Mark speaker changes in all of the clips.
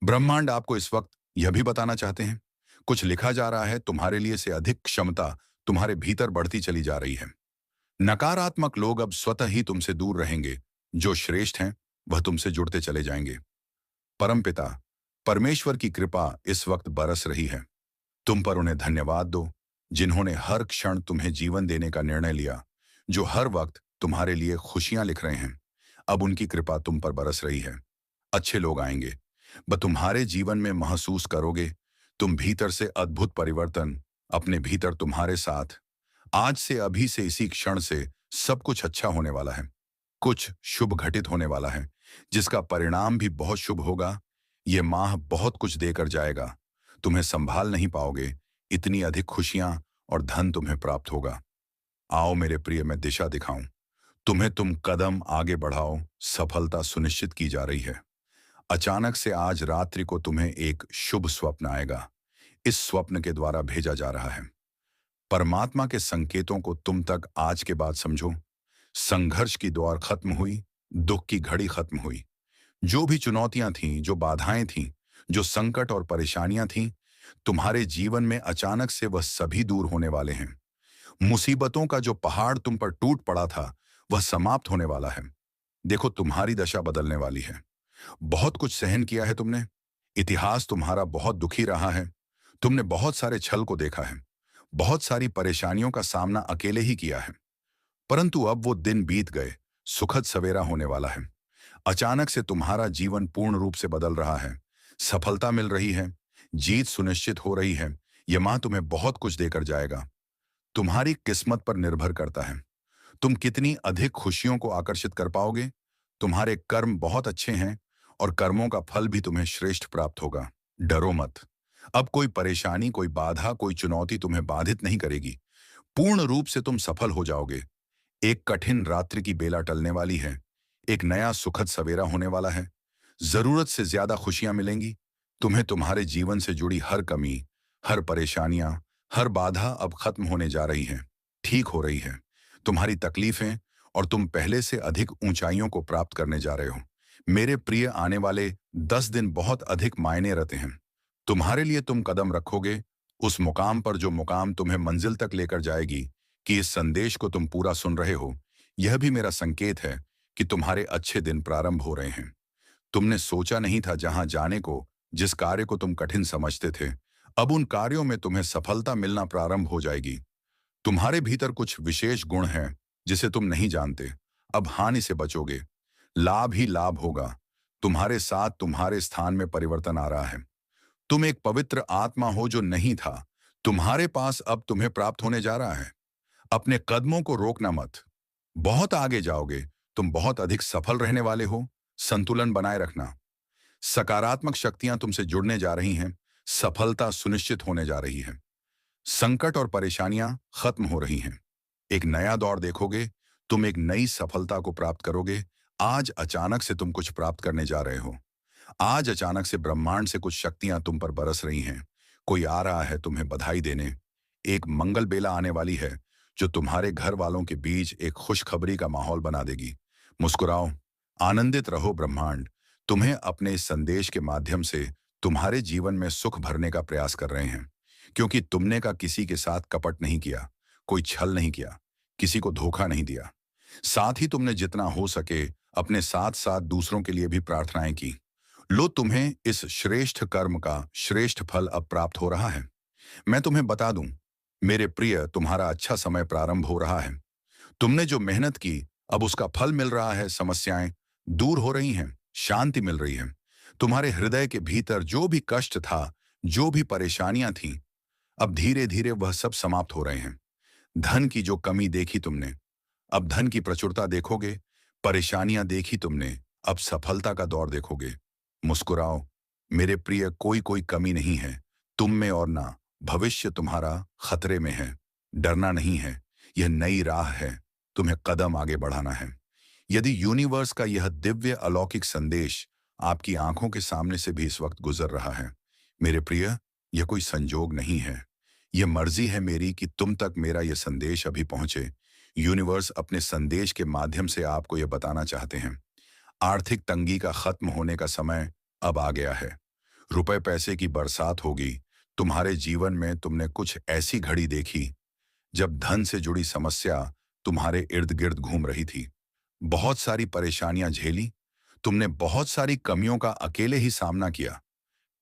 Speaker 1: ब्रह्मांड आपको इस वक्त यह भी बताना चाहते हैं, कुछ लिखा जा रहा है तुम्हारे लिए से अधिक क्षमता तुम्हारे भीतर बढ़ती चली जा रही है। नकारात्मक लोग अब स्वतः ही तुमसे दूर रहेंगे, जो श्रेष्ठ हैं वह तुमसे जुड़ते चले जाएंगे। परमपिता परमेश्वर की कृपा इस वक्त बरस रही है। तुम पर उन्हें धन्यवाद दो, जिन्होंने हर क्षण तुम्हें जीवन देने का निर्णय लिया, जो हर वक्त तुम्हारे लिए खुशियां लिख रहे हैं। अब उनकी कृपा तुम पर बरस रही है। अच्छे लोग आएंगे, वह तुम्हारे जीवन में महसूस करोगे। तुम भीतर से अद्भुत परिवर्तन, अपने भीतर तुम्हारे साथ। आज से, अभी से, इसी क्षण से सब कुछ अच्छा होने वाला है। कुछ शुभ घटित होने वाला है, जिसका परिणाम भी बहुत शुभ होगा। ये माह बहुत कुछ देकर जाएगा। तुम्हें संभाल नहीं पाओगे, इतनी अधिक खुशियां और धन तुम्हें प्राप्त होगा। आओ मेरे प्रिय, मैं दिशा दिखाऊं तुम्हें। तुम कदम आगे बढ़ाओ, सफलता सुनिश्चित की जा रही है। अचानक से आज रात्रि को तुम्हें एक शुभ स्वप्न आएगा। इस स्वप्न के द्वारा भेजा जा रहा है। परमात्मा के संकेतों को तुम तक आज के बाद समझो। संघर्ष की दौर खत्म हुई, दुख की घड़ी खत्म हुई। जो भी चुनौतियां थीं, जो बाधाएं थीं, जो संकट और परेशानियां थीं, तुम्हारे जीवन में अचानक से वह सभी दूर होने वाले हैं। मुसीबतों का जो पहाड़ तुम पर टूट पड़ा था, वह समाप्त होने वाला है। देखो, तुम्हारी दशा बदलने वाली है। बहुत कुछ सहन किया है तुमने। इतिहास तुम्हारा बहुत दुखी रहा है। तुमने बहुत सारे छल को देखा है, बहुत सारी परेशानियों का सामना अकेले ही किया है। परंतु अब वो दिन बीत गए। सुखद सवेरा होने वाला है। अचानक से तुम्हारा जीवन पूर्ण रूप से बदल रहा है। सफलता मिल रही है, जीत सुनिश्चित हो रही है। यह मां तुम्हें बहुत कुछ देकर जाएगा। तुम्हारी किस्मत पर निर्भर करता है, तुम कितनी अधिक खुशियों को आकर्षित कर पाओगे। तुम्हारे कर्म बहुत अच्छे हैं और कर्मों का फल भी तुम्हें श्रेष्ठ प्राप्त होगा। डरो मत। अब कोई परेशानी, कोई बाधा, कोई चुनौती तुम्हें बाधित नहीं करेगी। पूर्ण रूप से तुम सफल हो जाओगे। एक कठिन रात्रि की बेला टलने वाली है। एक नया सुखद सवेरा होने वाला है। जरूरत से ज्यादा खुशियां मिलेंगी। तुम्हें तुम्हारे जीवन से जुड़ी हर कमी, हर परेशानियां, हर बाधा अब खत्म होने जा रही है, ठीक हो रही है। तुम्हारी तकलीफें और तुम पहले से अधिक ऊंचाइयों को प्राप्त करने जा रहे हो। मेरे प्रिय, आने वाले 10 दिन बहुत अधिक मायने रखते हैं तुम्हारे लिए। तुम कदम रखोगे उस मुकाम पर, जो मुकाम तुम्हें मंजिल तक लेकर जाएगी। कि इस संदेश को तुम पूरा सुन रहे हो, यह भी मेरा संकेत है कि तुम्हारे अच्छे दिन प्रारंभ हो रहे हैं। तुमने सोचा नहीं था जहां जाने को, जिस कार्य को तुम कठिन समझते थे, अब उन कार्यों में तुम्हें सफलता मिलना प्रारंभ हो जाएगी। तुम्हारे भीतर कुछ विशेष गुण हैं जिसे तुम नहीं जानते। अब हानि से बचोगे, लाभ ही लाभ होगा। तुम्हारे साथ तुम्हारे स्थान में परिवर्तन आ रहा है। तुम एक पवित्र आत्मा हो जो नहीं था, तुम्हारे पास अब तुम्हें प्राप्त होने जा रहा है। अपने कदमों को रोकना मत, बहुत आगे जाओगे। तुम बहुत अधिक सफल रहने वाले हो। संतुलन बनाए रखना। सकारात्मक शक्तियां तुमसे जुड़ने जा रही हैं। सफलता सुनिश्चित होने जा रही है। संकट और परेशानियां खत्म हो रही हैं। एक नया दौर देखोगे। तुम एक नई सफलता को प्राप्त करोगे। आज अचानक से तुम कुछ प्राप्त करने जा रहे हो। आज अचानक से ब्रह्मांड से कुछ शक्तियां तुम पर बरस रही हैं। कोई आ रहा है तुम्हें बधाई देने। एक मंगल बेला आने वाली है, जो तुम्हारे घर वालों के बीच एक खुशखबरी का माहौल बना देगी। मुस्कुराओ, आनंदित रहो। ब्रह्मांड तुम्हें अपने इस संदेश के माध्यम से तुम्हारे जीवन में सुख भरने का प्रयास कर रहे हैं। क्योंकि तुमने का किसी के साथ कपट नहीं किया, कोई छल नहीं किया, किसी को धोखा नहीं दिया। साथ ही तुमने जितना हो सके अपने साथ साथ दूसरों के लिए भी प्रार्थनाएं की। लो, तुम्हें इस श्रेष्ठ कर्म का श्रेष्ठ फल अब प्राप्त हो रहा है। मैं तुम्हें बता दूं, मेरे प्रिय, तुम्हारा अच्छा समय प्रारंभ हो रहा है। तुमने जो मेहनत की, अब उसका फल मिल रहा है। समस्याएं दूर हो रही हैं, शांति मिल रही है। तुम्हारे हृदय के भीतर जो भी कष्ट था, जो भी परेशानियां थीं, अब धीरे धीरे वह सब समाप्त हो रहे हैं। धन की जो कमी देखी तुमने, अब धन की प्रचुरता देखोगे। परेशानियां देखी तुमने, अब सफलता का दौर देखोगे। मुस्कुराओ मेरे प्रिय, कोई कोई कमी नहीं है तुम में, और ना भविष्य तुम्हारा खतरे में है। डरना नहीं है, यह नई राह है। तुम्हें कदम आगे बढ़ाना है। यदि यूनिवर्स का यह दिव्य अलौकिक संदेश आपकी आंखों के सामने से भी इस वक्त गुजर रहा है, मेरे प्रिय, यह कोई संजोग नहीं है। यह मर्जी है मेरी कि तुम तक मेरा यह संदेश अभी पहुंचे। यूनिवर्स अपने संदेश के माध्यम से आपको यह बताना चाहते हैं, आर्थिक तंगी का खत्म होने का समय अब आ गया है। रुपए पैसे की बरसात होगी। तुम्हारे जीवन में तुमने कुछ ऐसी घड़ी देखी जब धन से जुड़ी समस्या तुम्हारे इर्द गिर्द घूम रही थी। बहुत सारी परेशानियां झेली, तुमने बहुत सारी कमियों का अकेले ही सामना किया,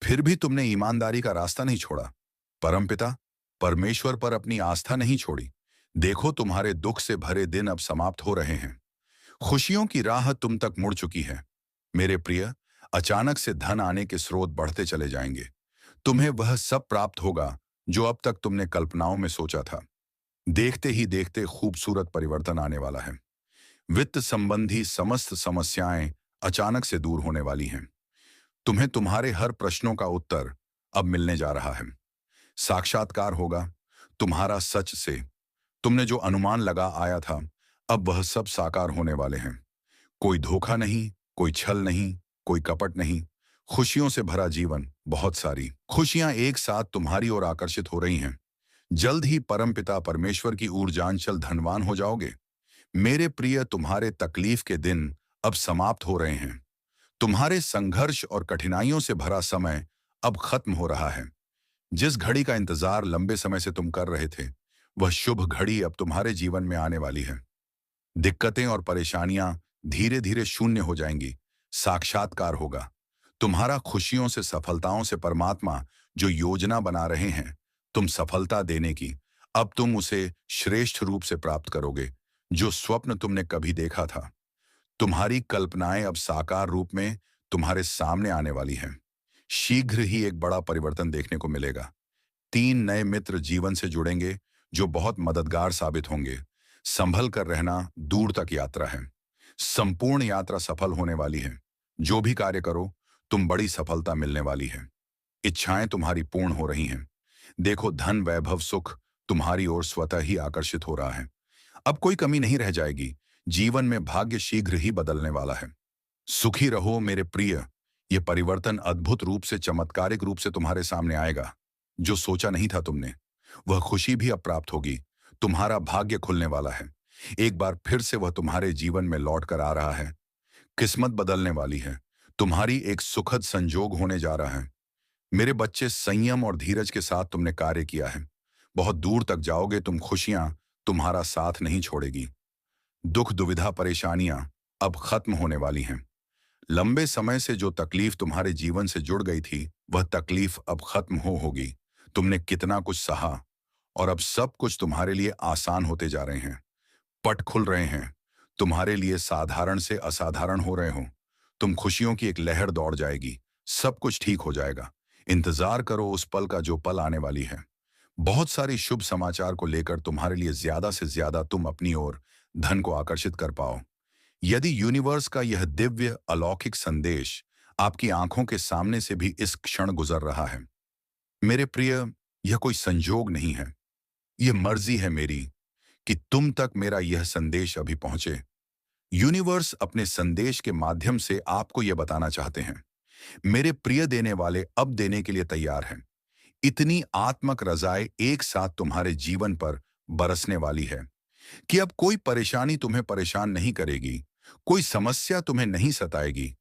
Speaker 1: फिर भी तुमने ईमानदारी का रास्ता नहीं छोड़ा। परमपिता परमेश्वर पर अपनी आस्था नहीं छोड़ी। देखो, तुम्हारे दुख से भरे दिन अब समाप्त हो रहे हैं। खुशियों की राह तुम तक मुड़ चुकी है। मेरे प्रिय, अचानक से धन आने के स्रोत बढ़ते चले जाएंगे। तुम्हें वह सब प्राप्त होगा जो अब तक तुमने कल्पनाओं में सोचा था। देखते ही देखते खूबसूरत परिवर्तन आने वाला है। वित्त संबंधी समस्त समस्याएं अचानक से दूर होने वाली हैं। तुम्हें तुम्हारे हर प्रश्नों का उत्तर अब मिलने जा रहा है। साक्षात्कार होगा तुम्हारा सच से। तुमने जो अनुमान लगा आया था, अब वह सब साकार होने वाले हैं। कोई धोखा नहीं, कोई छल नहीं, कोई कपट नहीं। खुशियों से भरा जीवन, बहुत सारी खुशियां एक साथ तुम्हारी ओर आकर्षित हो रही हैं। जल्द ही परमपिता परमेश्वर की ऊर्जांचल धनवान हो जाओगे। मेरे प्रिय, तुम्हारे तकलीफ के दिन अब समाप्त हो रहे हैं। तुम्हारे संघर्ष और कठिनाइयों से भरा समय अब खत्म हो रहा है। जिस घड़ी का इंतजार लंबे समय से तुम कर रहे थे, वह शुभ घड़ी अब तुम्हारे जीवन में आने वाली है। दिक्कतें और परेशानियां धीरे धीरे शून्य हो जाएंगी। साक्षात्कार होगा तुम्हारा खुशियों से, सफलताओं से। परमात्मा जो योजना बना रहे हैं तुम सफलता देने की, अब तुम उसे श्रेष्ठ रूप से प्राप्त करोगे। जो स्वप्न तुमने कभी देखा था, तुम्हारी कल्पनाएं अब साकार रूप में तुम्हारे सामने आने वाली हैं। शीघ्र ही एक बड़ा परिवर्तन देखने को मिलेगा। 3 नए मित्र जीवन से जुड़ेंगे जो बहुत मददगार साबित होंगे। संभल कर रहना, दूर तक यात्रा है। संपूर्ण यात्रा सफल होने वाली है। जो भी कार्य करो, तुम बड़ी सफलता मिलने वाली है। इच्छाएं तुम्हारी पूर्ण हो रही हैं। देखो, धन, वैभव, सुख तुम्हारी ओर स्वतः ही आकर्षित हो रहा है। अब कोई कमी नहीं रह जाएगी। जीवन में भाग्य शीघ्र ही बदलने वाला है। सुखी रहो मेरे प्रिय। ये परिवर्तन अद्भुत रूप से, चमत्कारिक रूप से तुम्हारे सामने आएगा। जो सोचा नहीं था तुमने, वह खुशी भी अब प्राप्त होगी। तुम्हारा भाग्य खुलने वाला है। एक बार फिर से वह तुम्हारे जीवन में लौट कर आ रहा है। किस्मत बदलने वाली है। तुम्हारी एक सुखद संजोग होने जा रहा है। मेरे बच्चे, संयम और धीरज के साथ तुमने कार्य किया है। बहुत दूर तक जाओगे तुम। खुशियां तुम्हारा साथ नहीं छोड़ेगी। दुख, दुविधा, परेशानियां अब खत्म होने वाली हैं। लंबे समय से जो तकलीफ तुम्हारे जीवन से जुड़ गई थी, वह तकलीफ अब खत्म होगी। तुमने कितना कुछ सहा और अब सब कुछ तुम्हारे लिए आसान होते जा रहे हैं। पट खुल रहे हैं। तुम्हारे लिए साधारण से असाधारण हो रहे हो। तुम खुशियों की एक लहर दौड़ जाएगी। सब कुछ ठीक हो जाएगा। इंतजार करो उस पल का जो पल आने वाली है। बहुत सारी शुभ समाचार को लेकर तुम्हारे लिए ज्यादा से ज्यादा तुम अपनी ओर धन को आकर्षित कर पाओ। यदि यूनिवर्स का यह दिव्य अलौकिक संदेश आपकी आंखों के सामने से भी इस क्षण गुजर रहा है, मेरे प्रिय, यह कोई संजोग नहीं है। यह मर्जी है मेरी कि तुम तक मेरा यह संदेश अभी पहुंचे। यूनिवर्स अपने संदेश के माध्यम से आपको यह बताना चाहते हैं, मेरे प्रिय देने वाले अब देने के लिए तैयार हैं। इतनी आत्मक रज़ाएं एक साथ तुम्हारे जीवन पर बरसने वाली है कि अब कोई परेशानी तुम्हें परेशान नहीं करेगी। कोई समस्या तुम्हें नहीं सताएगी।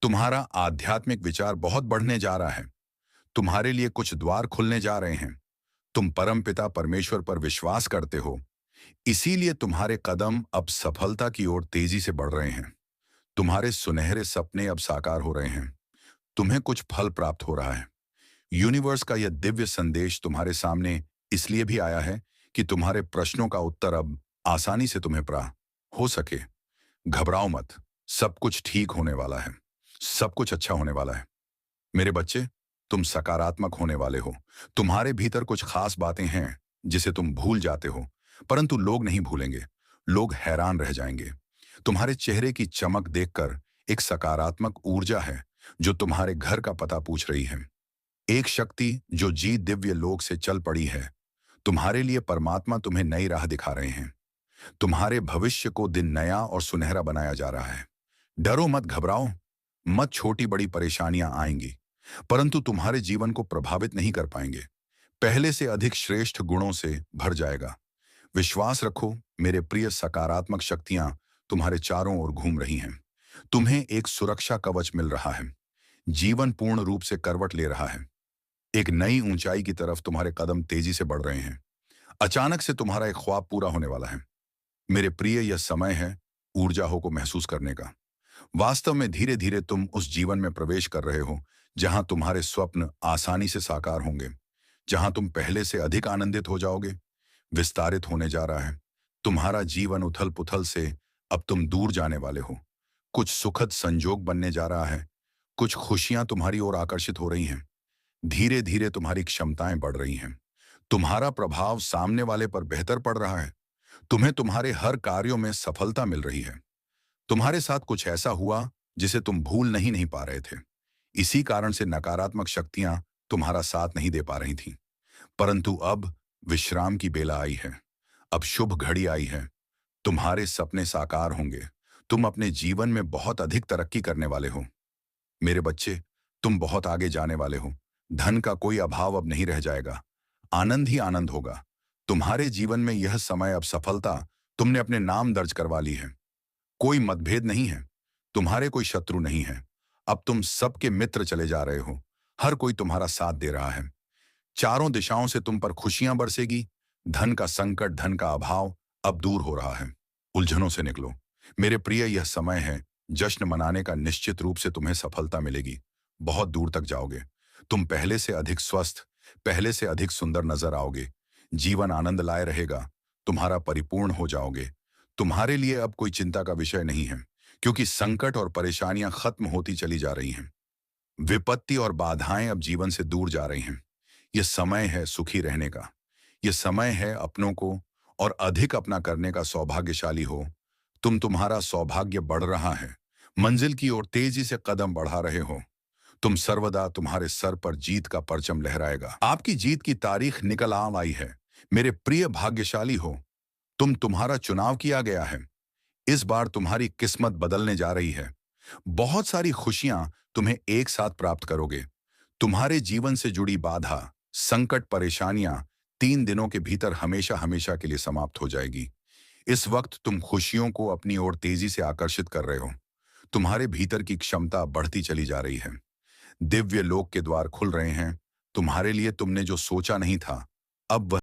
Speaker 1: तुम्हारा आध्यात्मिक विचार बहुत बढ़ने जा रहा है। तुम्हारे लिए कुछ द्वार खुलने जा रहे हैं। तुम परमपिता परमेश्वर पर विश्वास करते हो, इसीलिए तुम्हारे कदम अब सफलता की ओर तेजी से बढ़ रहे हैं। तुम्हारे सुनहरे सपने अब साकार हो रहे हैं। तुम्हें कुछ फल प्राप्त हो रहा है। यूनिवर्स का यह दिव्य संदेश तुम्हारे सामने इसलिए भी आया है कि तुम्हारे प्रश्नों का उत्तर अब आसानी से तुम्हें प्राप्त हो सके। घबराओ मत। सब कुछ ठीक होने वाला है। सब कुछ अच्छा होने वाला है। मेरे बच्चे, तुम सकारात्मक होने वाले हो। तुम्हारे भीतर कुछ खास बातें हैं जिसे तुम भूल जाते हो, परंतु लोग नहीं भूलेंगे। लोग हैरान रह जाएंगे। तुम्हारे चेहरे की चमक देखकर एक सकारात्मक ऊर्जा है जो तुम्हारे घर का पता पूछ रही है। एक शक्ति जो जी दिव्य लोक से चल पड़ी है। तुम्हारे लिए परमात्मा तुम्हें नई राह दिखा रहे हैं। तुम्हारे भविष्य को दिन नया और सुनहरा बनाया जा रहा है। डरो मत, घबराओ मत। छोटी बड़ी परेशानियां आएंगी, परंतु तुम्हारे जीवन को प्रभावित नहीं कर पाएंगे। पहले से अधिक श्रेष्ठ गुणों से भर जाएगा। विश्वास रखो मेरे प्रिय। सकारात्मक शक्तियां तुम्हारे चारों ओर घूम रही हैं। तुम्हें एक सुरक्षा कवच मिल रहा है। जीवन पूर्ण रूप से करवट ले रहा है। एक नई ऊंचाई की तरफ तुम्हारे कदम तेजी से बढ़ रहे हैं। अचानक से तुम्हारा एक ख्वाब पूरा होने वाला है। मेरे प्रिय, यह समय है ऊर्जा हो को महसूस करने का। वास्तव में धीरे धीरे तुम उस जीवन में प्रवेश कर रहे हो जहां तुम्हारे स्वप्न आसानी से साकार होंगे, जहां तुम पहले से अधिक आनंदित हो जाओगे। विस्तारित होने जा रहा है तुम्हारा जीवन। उथल पुथल से अब तुम दूर जाने वाले हो। कुछ सुखद संजोग बनने जा रहा है। कुछ खुशियां तुम्हारी ओर आकर्षित हो रही हैं। धीरे धीरे तुम्हारी क्षमताएं बढ़ रही हैं। तुम्हारा प्रभाव सामने वाले पर बेहतर पड़ रहा है। तुम्हें तुम्हारे हर कार्यों में सफलता मिल रही है। तुम्हारे साथ कुछ ऐसा हुआ जिसे तुम भूल नहीं नहीं पा रहे थे। इसी कारण से नकारात्मक शक्तियां तुम्हारा साथ नहीं दे पा रही थीं। परंतु अब विश्राम की बेला आई है। अब शुभ घड़ी आई है। तुम्हारे सपने साकार होंगे। तुम अपने जीवन में बहुत अधिक तरक्की करने वाले हो। मेरे बच्चे, तुम बहुत आगे जाने वाले हो। धन का कोई अभाव अब नहीं रह जाएगा। आनंद ही आनंद होगा। तुम्हारे जीवन में यह समय अब सफलता तुमने अपने नाम दर्ज करवा ली है। कोई मतभेद नहीं है। तुम्हारे कोई शत्रु नहीं है। अब तुम सबके मित्र चले जा रहे हो। हर कोई तुम्हारा साथ दे रहा है। चारों दिशाओं से तुम पर खुशियां बरसेगी। धन का संकट, धन का अभाव अब दूर हो रहा है। उलझनों से निकलो। मेरे प्रिय, यह समय है जश्न मनाने का। निश्चित रूप से तुम्हें सफलता मिलेगी। बहुत दूर तक जाओगे। तुम पहले से अधिक स्वस्थ, पहले से अधिक सुंदर नजर आओगे। जीवन आनंद लाए रहेगा। तुम्हारा परिपूर्ण हो जाओगे। तुम्हारे लिए अब कोई चिंता का विषय नहीं है, क्योंकि संकट और परेशानियां खत्म होती चली जा रही हैं। विपत्ति और बाधाएं अब जीवन से दूर जा रही हैं। यह समय है सुखी रहने का। यह समय है अपनों को और अधिक अपना करने का। सौभाग्यशाली हो तुम। तुम्हारा सौभाग्य बढ़ रहा है। मंजिल की ओर तेजी से कदम बढ़ा रहे हो। तुम सर्वदा, तुम्हारे सर पर जीत का परचम लहराएगा। आपकी जीत की तारीख निकल आई है। मेरे प्रिय भाग्यशाली हो तुम। तुम्हारा चुनाव किया गया है। इस बार तुम्हारी किस्मत बदलने जा रही है। बहुत सारी खुशियां तुम्हें एक साथ प्राप्त करोगे। तुम्हारे जीवन से जुड़ी बाधा, संकट, परेशानियां 3 दिनों के भीतर हमेशा हमेशा के लिए समाप्त हो जाएगी। इस वक्त तुम खुशियों को अपनी ओर तेजी से आकर्षित कर रहे हो। तुम्हारे भीतर की क्षमता बढ़ती चली जा रही है। दिव्य लोक के द्वार खुल रहे हैं तुम्हारे लिए। तुमने जो सोचा नहीं था, अब वह